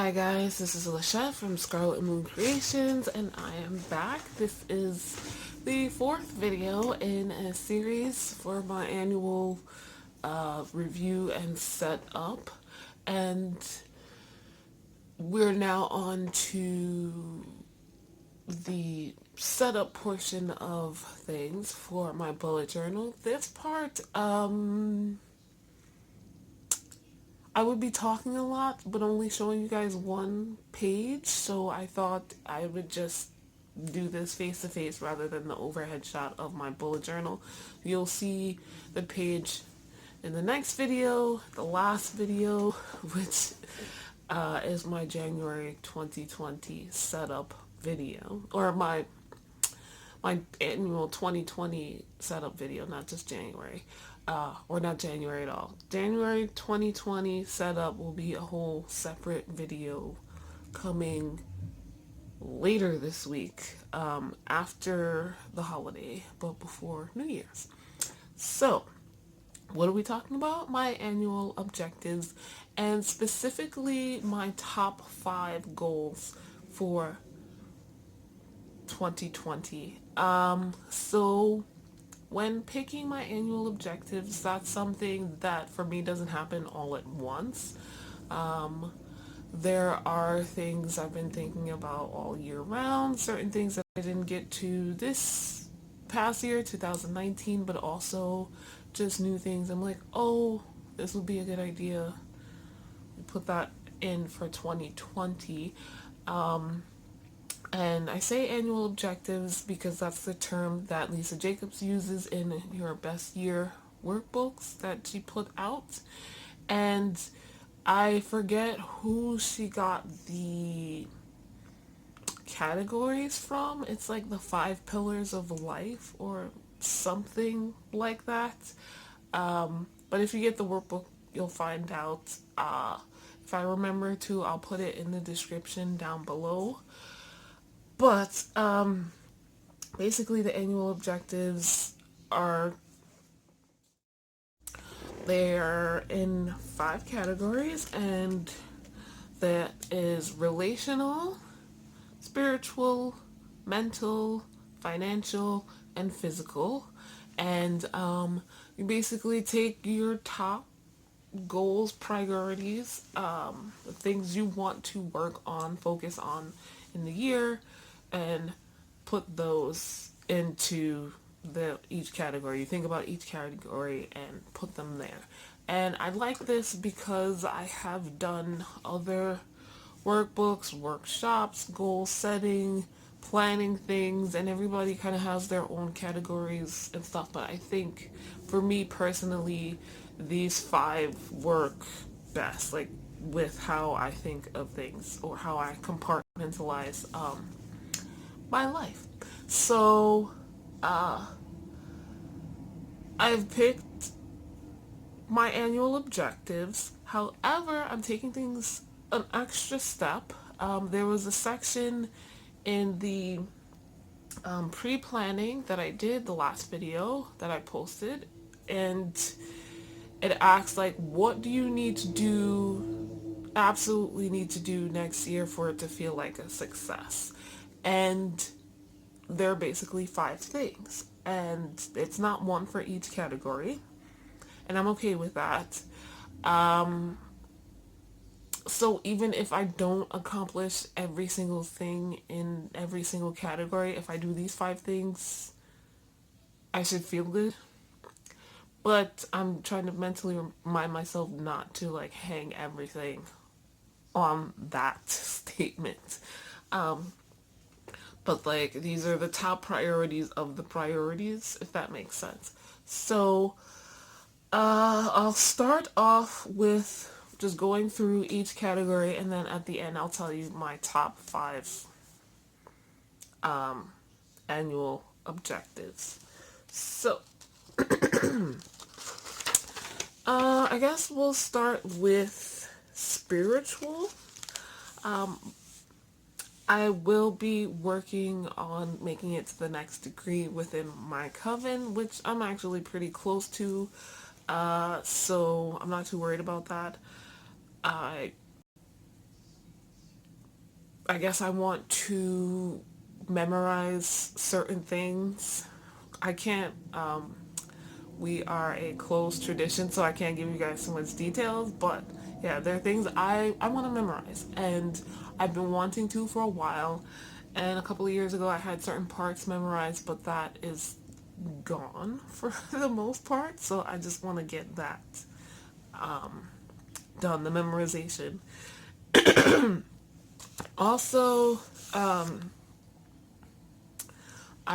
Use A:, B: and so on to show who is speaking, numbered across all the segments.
A: Hi guys, this is Alicia from Scarlet Moon Creations, and I am back. This is the fourth video in a series for my annual review and setup, and we're now on to the setup portion of things for my bullet journal. This part, I would be talking a lot, but only showing you guys one page, so I thought I would just do this face to face rather than the overhead shot of my bullet journal. You'll see the page in the next video, the last video, which is my January 2020 setup video, or my annual 2020 setup video, not just January, or not January at all. January 2020 setup will be a whole separate video coming later this week, after the holiday, but before New Year's. So, what are we talking about? My annual objectives, and specifically my top 5 goals for 2020. So when picking my annual objectives, that's something that for me doesn't happen all at once. There are things I've been thinking about all year round, certain things that I didn't get to this past year, 2019, but also just new things. I'm like, oh, this would be a good idea. Put that in for 2020. And I say annual objectives because that's the term that Lisa Jacobs uses in Your Best Year workbooks that she put out. And I forget who she got the categories from. It's like the 5 pillars of life or something like that. But if you get the workbook, you'll find out. If I remember to, I'll put it in the description down below. But basically the annual objectives are, they're in 5 categories, and that is relational, spiritual, mental, financial, and physical. And you basically take your top goals, priorities, the things you want to work on, focus on in the year, and put those into each category. You think about each category and put them there. And I like this because I have done other workbooks, workshops, goal setting, planning things, and everybody kind of has their own categories and stuff. But I think for me personally, these 5 work best, like with how I think of things or how I compartmentalize my life. So I've picked my annual objectives. However, I'm taking things an extra step. There was a section in the pre-planning that I did, the last video that I posted, and it asks like, what do you need to do, absolutely need to do next year for it to feel like a success? And there are basically 5 things, and it's not one for each category, and I'm okay with that. So even if I don't accomplish every single thing in every single category, if I do these 5 things, I should feel good. But I'm trying to mentally remind myself not to like hang everything on that statement. But like, these are the top priorities of the priorities, if that makes sense. So I'll start off with just going through each category, and then at the end I'll tell you my top 5 annual objectives. So I guess we'll start with spiritual. I will be working on making it to the next degree within my coven, which I'm actually pretty close to, so I'm not too worried about that. I I guess I want to memorize certain things. I can't, we are a closed tradition, so I can't give you guys so much details, but yeah, there are things I want to memorize, and I've been wanting to for a while. And a couple of years ago, I had certain parts memorized, but that is gone for the most part, so I just want to get that done, the memorization. Also, I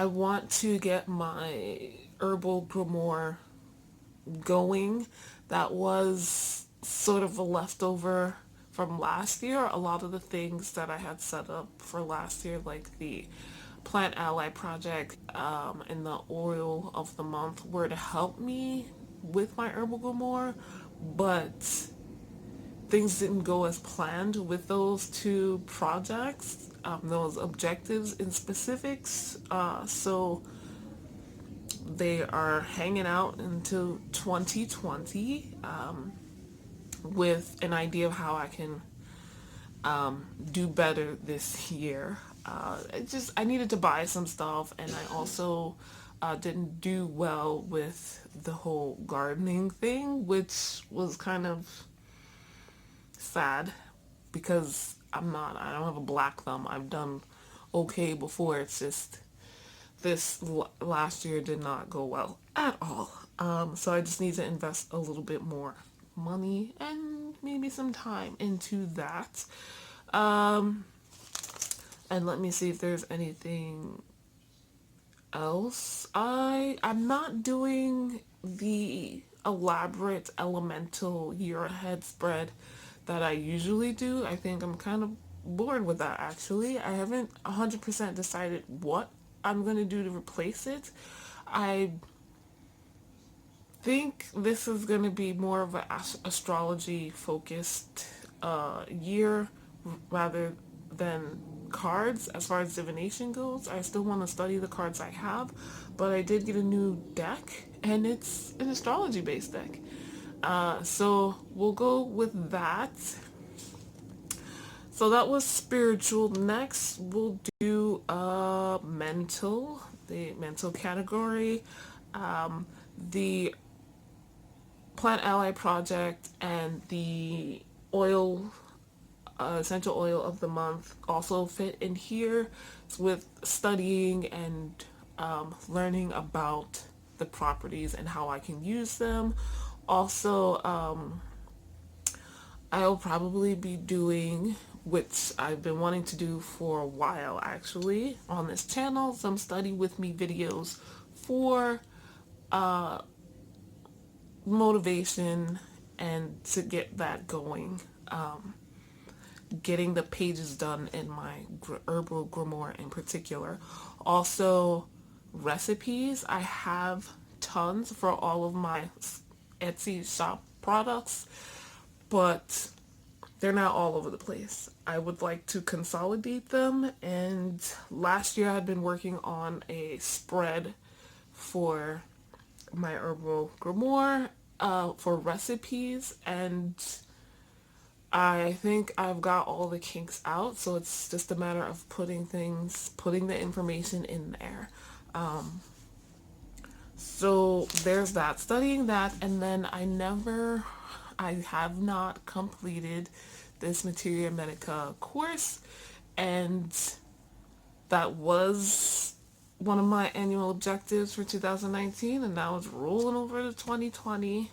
A: want to get my herbal grimoire going. That was sort of a leftover from last year. A lot of the things that I had set up for last year, like the Plant Ally project and the oil of the month, were to help me with my herbal grimoire, but things didn't go as planned with those two projects, those objectives in specifics. So they are hanging out until 2020 with an idea of how I can do better this year. I needed to buy some stuff, and I also didn't do well with the whole gardening thing, which was kind of sad because I don't have a black thumb. I've done okay before. It's just last year did not go well at all. So I just need to invest a little bit more money and maybe some time into that. And let me see if there's anything else. I'm not doing the elaborate elemental year ahead spread that I usually do. I think I'm kind of bored with that, actually. I haven't 100% decided what I'm going to do to replace it. I think this is going to be more of an astrology focused year rather than cards as far as divination goes. I still want to study the cards I have, but I did get a new deck, and it's an astrology based deck. So we'll go with that. So that was spiritual. Next, we'll do the mental category. The Plant Ally project and the oil, essential oil of the month also fit in here with studying and learning about the properties and how I can use them. Also, I'll probably be doing, which I've been wanting to do for a while actually, on this channel, some study with me videos for motivation and to get that going. Getting the pages done in my herbal grimoire in particular. Also, recipes. I have tons for all of my Etsy shop products, but they're not all over the place. I would like to consolidate them, and last year I had been working on a spread for my herbal grimoire for recipes, and I think I've got all the kinks out, so it's just a matter of putting the information in there. So there's that, studying that, and then I have not completed this Materia Medica course, and that was one of my annual objectives for 2019, and now it's rolling over to 2020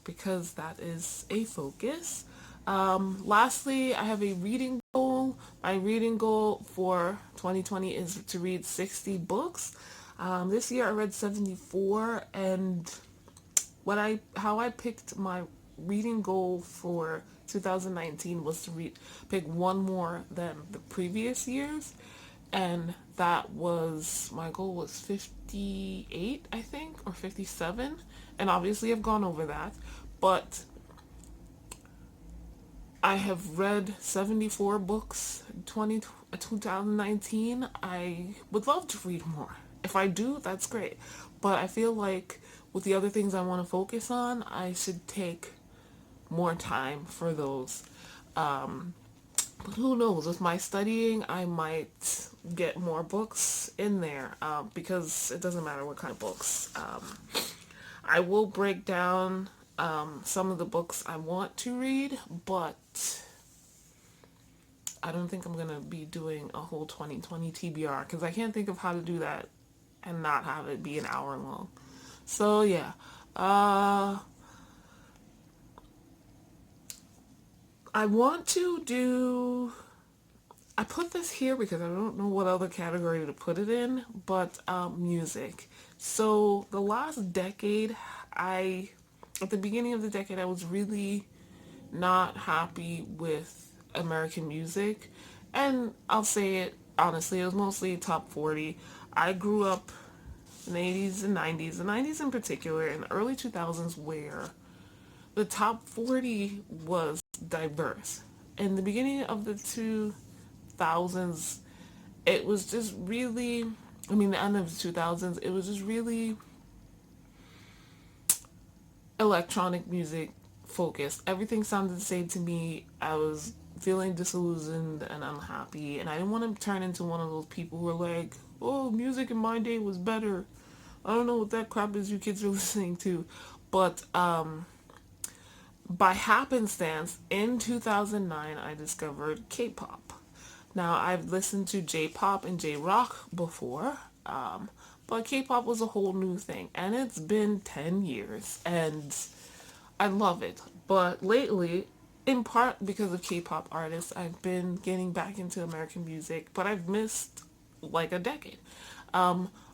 A: because that is a focus. Lastly, I have a reading goal. My reading goal for 2020 is to read 60 books. This year I read 74, and how I picked my reading goal for 2019 was to pick one more than the previous years, and that was, my goal was 58, I think, or 57, and obviously I've gone over that, but I have read 74 books in 2019. I would love to read more. If I do, that's great. But I feel like with the other things I want to focus on, I should take more time for those But who knows? With my studying, I might get more books in there, because it doesn't matter what kind of books. I will break down some of the books I want to read, but I don't think I'm going to be doing a whole 2020 TBR because I can't think of how to do that and not have it be an hour long. So, yeah. I want to do. I put this here because I don't know what other category to put it in, but music. So, the last decade, at the beginning of the decade, I was really not happy with American music. And I'll say it honestly, it was mostly top 40. I grew up in the 80s and 90s, the 90s in particular, in the early 2000s, where the top 40 was diverse. In the beginning of the 2000s, it was just really, the end of the 2000s, it was just really electronic music focused. Everything sounded the same to me. I was feeling disillusioned and unhappy, and I didn't want to turn into one of those people who are like, oh, music in my day was better. I don't know what that crap is you kids are listening to. But by happenstance, in 2009, I discovered K-pop. Now, I've listened to J-pop and J-rock before, but K-pop was a whole new thing, and it's been 10 years, and I love it. But lately, in part because of K-pop artists, I've been getting back into American music, but I've missed like a decade.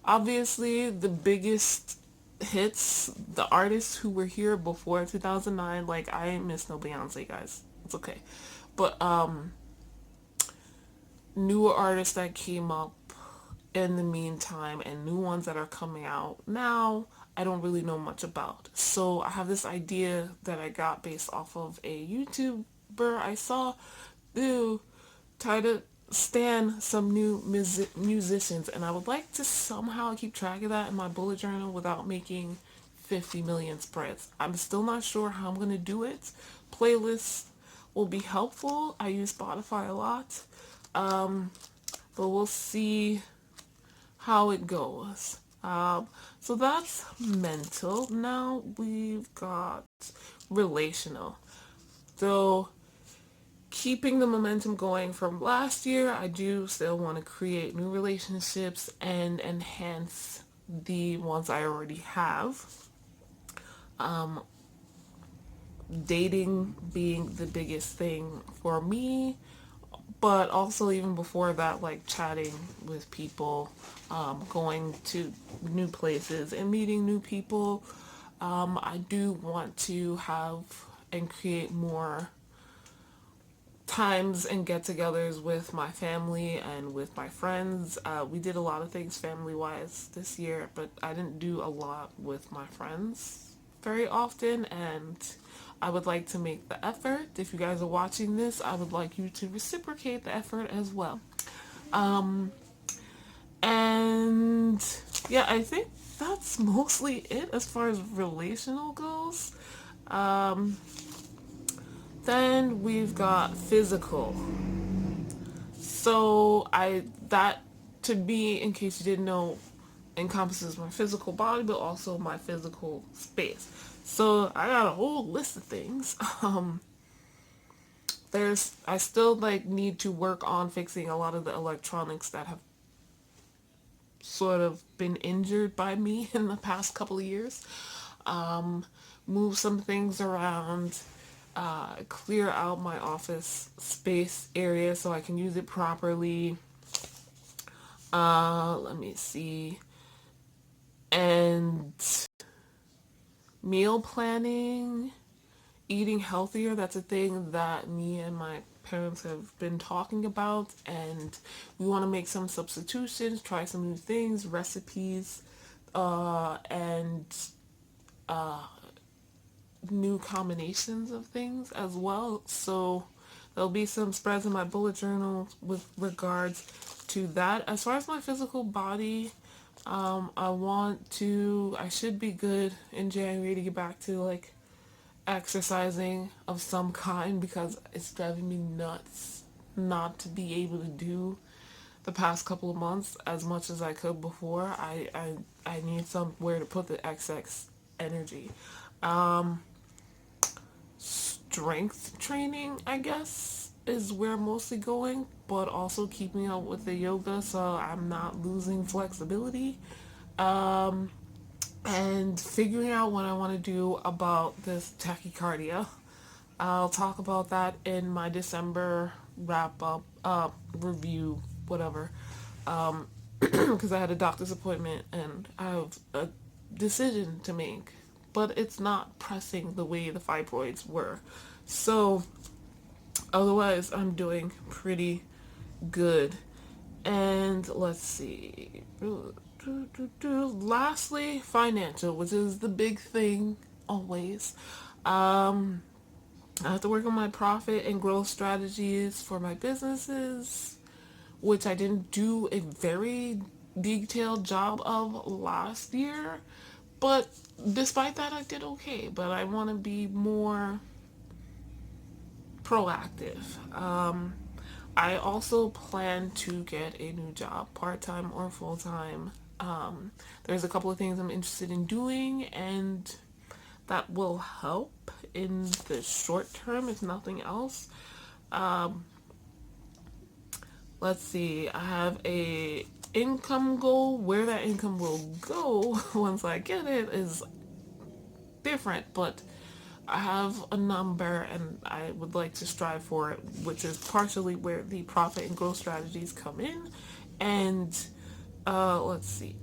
A: Obviously, the biggest hits, the artists who were here before 2009, like I ain't miss no Beyonce, guys. It's okay. But newer artists that came up in the meantime and new ones that are coming out now, I don't really know much about. So I have this idea that I got based off of a YouTuber I saw do try to stand some new musicians, and I would like to somehow keep track of that in my bullet journal without making 50 million spreads. I'm still not sure how I'm going to do it. Playlists will be helpful. I use Spotify a lot, but we'll see how it goes. So that's mental. Now we've got relational. So keeping the momentum going from last year, I do still want to create new relationships and enhance the ones I already have. Dating being the biggest thing for me, but also even before that, like chatting with people, going to new places and meeting new people. I do want to have and create more times and get-togethers with my family and with my friends. We did a lot of things family-wise this year, but I didn't do a lot with my friends very often, and I would like to make the effort. If you guys are watching this, I would like you to reciprocate the effort as well. And yeah, I think that's mostly it as far as relational goes. Then we've got physical. So that to me, in case you didn't know, encompasses my physical body, but also my physical space. So I got a whole list of things. I still need to work on fixing a lot of the electronics that have sort of been injured by me in the past couple of years. Move some things around, clear out my office space area so I can use it properly. Let me see. And meal planning, eating healthier, that's a thing that me and my parents have been talking about, and we want to make some substitutions, try some new things, recipes, and new combinations of things as well. So there'll be some spreads in my bullet journal with regards to that. As far as my physical body, I should be good in January to get back to exercising of some kind because it's driving me nuts not to be able to do the past couple of months as much as I could before. I need somewhere to put the excess energy. Strength training, I guess, is where I'm mostly going, but also keeping up with the yoga so I'm not losing flexibility. And figuring out what I want to do about this tachycardia. I'll talk about that in my December wrap up, review, whatever. Because I had a doctor's appointment and I have a decision to make, but it's not pressing the way the fibroids were. So, otherwise, I'm doing pretty good. And let's see. Lastly, financial, which is the big thing always. I have to work on my profit and growth strategies for my businesses, which I didn't do a very detailed job of last year. But despite that, I did okay. But I want to be more proactive. I also plan to get a new job, part-time or full-time. There's a couple of things I'm interested in doing, and that will help in the short term, if nothing else. Let's see, I have a income goal. Where that income will go once I get it is different, but I have a number and I would like to strive for it, which is partially where the profit and growth strategies come in. And let's see,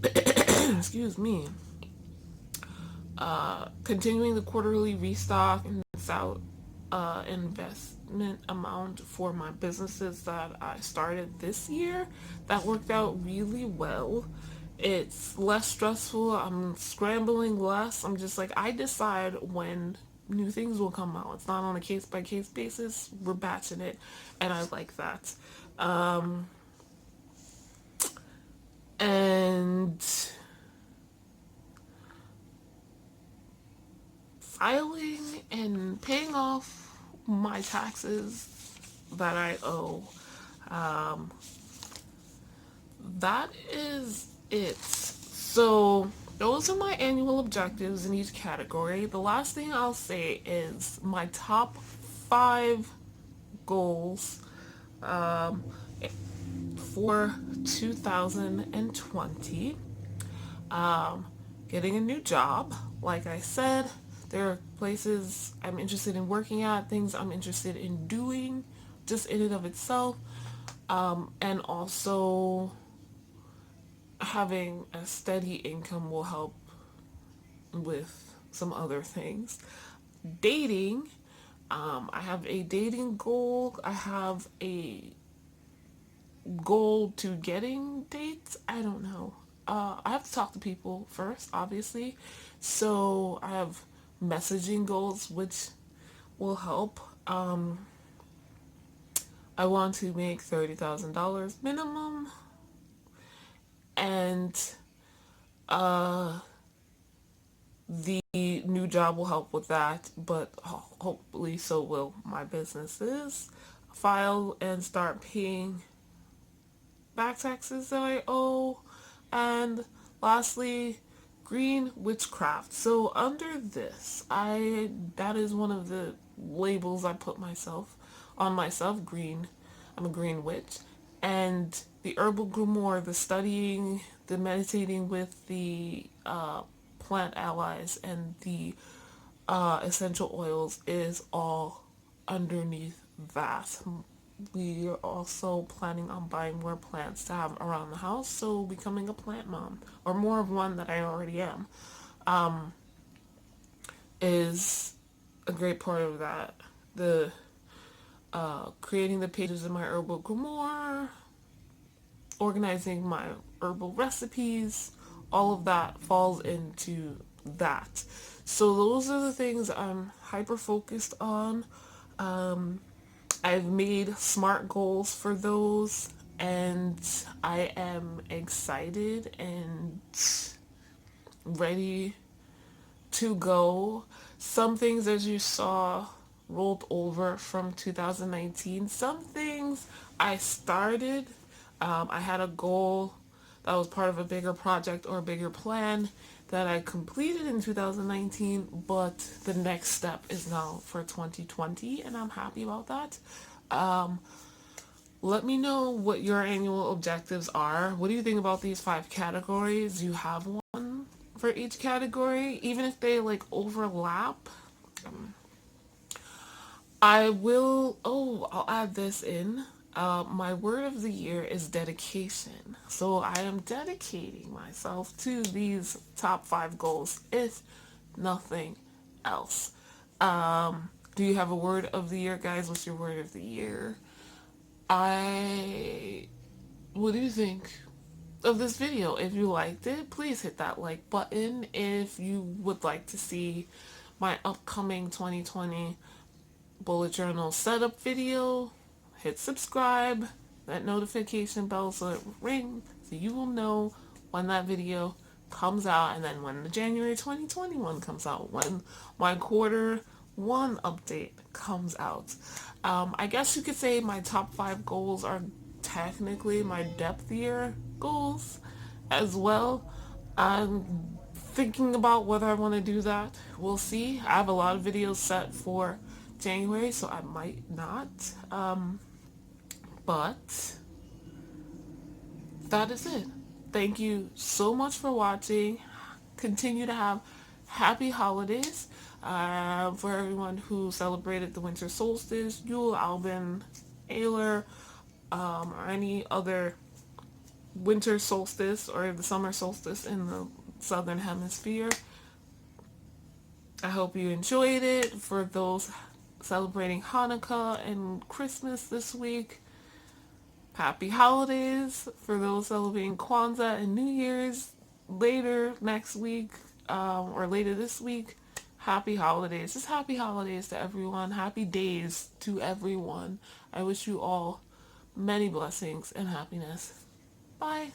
A: excuse me, continuing the quarterly restock and investment amount for my businesses that I started this year. That worked out really well. It's less stressful. I'm scrambling less. I'm just like, I decide when new things will come out. It's not on a case by case basis. We're batching it, and I like that. And filing and paying off my taxes that I owe. That is it. So, those are my annual objectives in each category. The last thing I'll say is my top 5 goals for 2020. Getting a new job. Like I said, there are places I'm interested in working at, things I'm interested in doing just in and of itself. And also having a steady income will help with some other things. Dating. I have a dating goal. I have a goal to getting dates. I don't know. I have to talk to people first, obviously. So I have messaging goals, which will help. I want to make $30,000 minimum, and the new job will help with that. But hopefully, so will my businesses. File and start paying back taxes that I owe. And lastly, green witchcraft. So under this, that is one of the labels I put myself on myself, green. I'm a green witch. And the herbal grimoire, the studying, the meditating with the plant allies and the essential oils is all underneath that. We are also planning on buying more plants to have around the house, so becoming a plant mom, or more of one that I already am, is a great part of that. The creating the pages in my herbal grimoire, organizing my herbal recipes, all of that falls into that. So those are the things I'm hyper focused on. I've made SMART goals for those, and I am excited and ready to go. Some things, as you saw rolled over from 2019. Some things I started, I had a goal that was part of a bigger project or a bigger plan that I completed in 2019, but the next step is now for 2020, and I'm happy about that. Let me know what your annual objectives are. What do you think about these 5 categories? Do you have one for each category, even if they like overlap? I'll add this in. My word of the year is dedication. So I am dedicating myself to these top 5 goals, if nothing else. Do you have a word of the year, guys? What's your word of the year? I. What do you think of this video? If you liked it, please hit that like button. If you would like to see my upcoming 2020 bullet journal setup video, hit subscribe, that notification bell so it rings so you will know when that video comes out, and then when the January 2021 comes out, when my quarter 1 update comes out. I guess you could say my top 5 goals are technically my depth year goals as well. I'm thinking about whether I want to do that. We'll see. I have a lot of videos set for January, so I might not. But that is it. Thank you so much for watching. Continue to have happy holidays for everyone who celebrated the winter solstice, Yule, Albin, Aylar, or any other winter solstice or the summer solstice in the southern hemisphere. I hope you enjoyed it. For those celebrating Hanukkah and Christmas this week, happy holidays. For those celebrating Kwanzaa and New Year's later next week or later this week, happy holidays. Just happy holidays to everyone. Happy days to everyone. I wish you all many blessings and happiness. Bye.